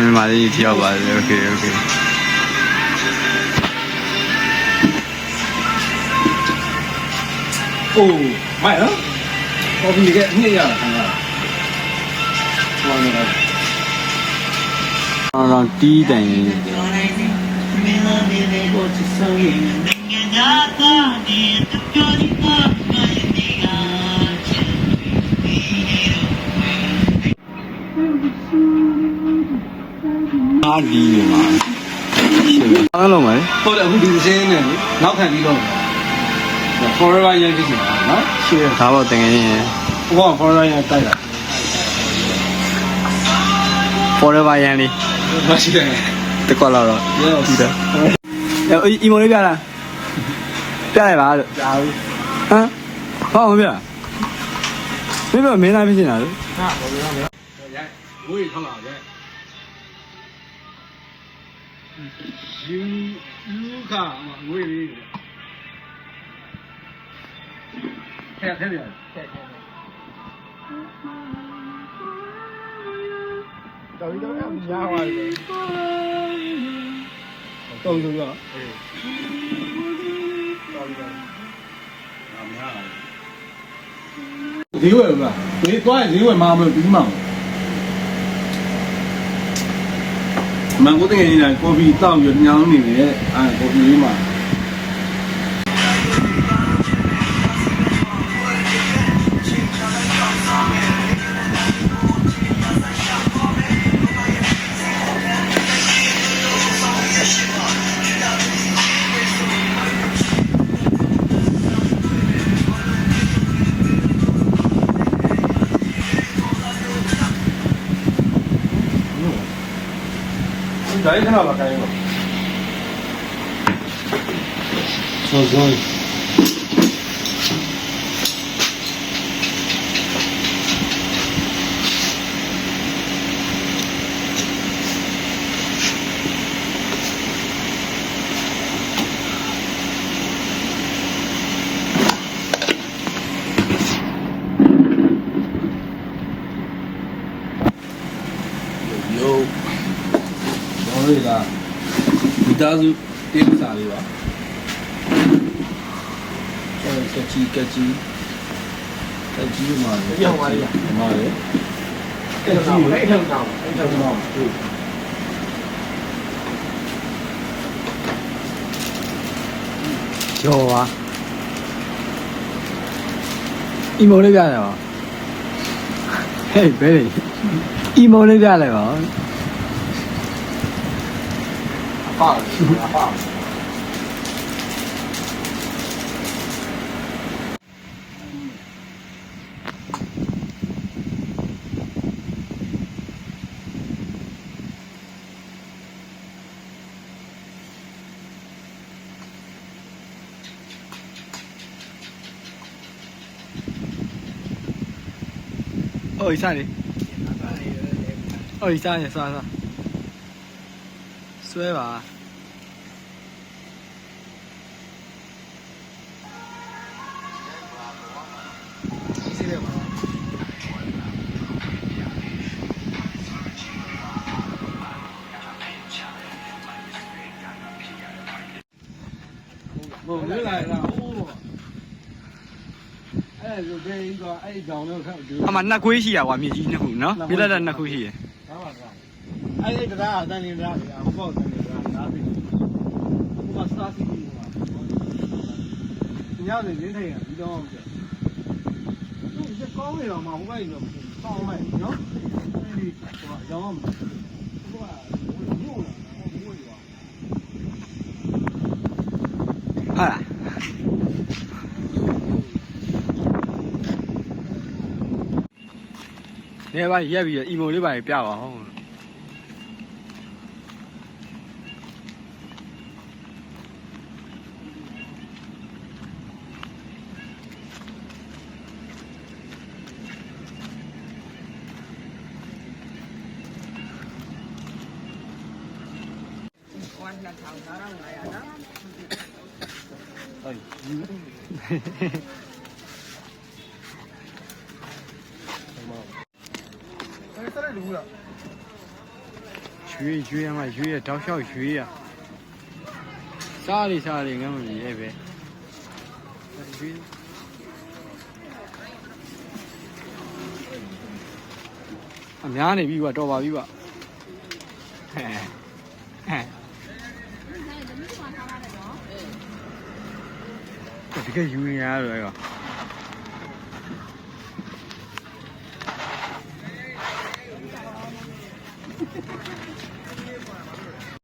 မြန်မာလေးတယောက်ပါလေโอเคโอ้ไม่เหรอพอพี่แกนี่อ่ะทำอ่ะว่าไงครับတော့တီးတိုင်အားဒီနေမှာအားလုံးမယ် ဟုတ်တယ်အခုဒီစင်းနဲ့နောက်ခံပြီးတော့ forever ရဖြစ်နေတာနော် ရှေ့ဒါပေါ့တကယ်ရင် ဟိုက forever ရတိုက်တာ forever ရန်လေး မရှိတယ် တကွက်တော့ဒီတယ်အီမိုလေးပြလားပြလိုက်ပါလို့ ကြာပြီ ဟမ်ဟောမပြမင်းတို့မင်းသားဖြစ်နေတာလို့ ဟာဘောရမယ်ရိုက်ငွေထောက်လာခဲ့ယူခါငွေလေးထဲထဲပြန်တော်ပြီတော့ညားသွားပြီတော့ဆိုတော့တော်ပြီတော့အများဈေးဝယ်လားဈေးသွားဈေးဝယ်မှာမလို့ပြီးမှာမန်ကိုတကယ်နေတာကော်ဖီတောက်ပြီးညောင်းနေတယ်ကော်ဖီလေးမှာဒါလေးခဏပါခိုင်းတော့ဆိုတွေကမိသားစုတိပ္ပစာလေးပါကကြီးမှာပြောင်းသွားရမှာလေအဲ့တော့အဲ့ထောင်ကျော်ပါအီမိုလေးပြရအောင်ဟေးဘယ်လဲအီမိုလေးပြလိုက်ပါပါပါ 哦，一下哩。哦，一下哩，刷。摔吧。我没来了。အဲ့လိုဒေးကအဲ့ကြောင်တော့ခက်တယ်အမှနှစ်ခွေးရှိရကွာမြေကြီးနှစ်ခုနော်ပြလက်လက်နှစ်ခုရှိရဟုတ်ပါကွာအဲ့ဒီတရားအတန်နေတာအပေါ့တန်နေတာဒါပြီးဟိုကစားစီပြီးဟိုကညနေရင်းထိုင်ရပြီးတော့ပြသူကကောင်းနေတော့မှဟိုဘက်တော့ကောင်းလိုက်နော်ဒီဟိုကရောင်းဟိုကညို့လာဟိုကဟာနေပါရက်ပြီးအီမိုလေးပါပြပါဟောအဲ့ဒါလည်းလူလား ရွေးရမှာရွေးရတောက်လျှောက်ရွေးရစားလေငါမမြင်ရဲ့ပဲရွေးအများနေပြီကွာတော်ပါပြီကွာဟဲ့ဒီကယူနေရတယ်ကွာ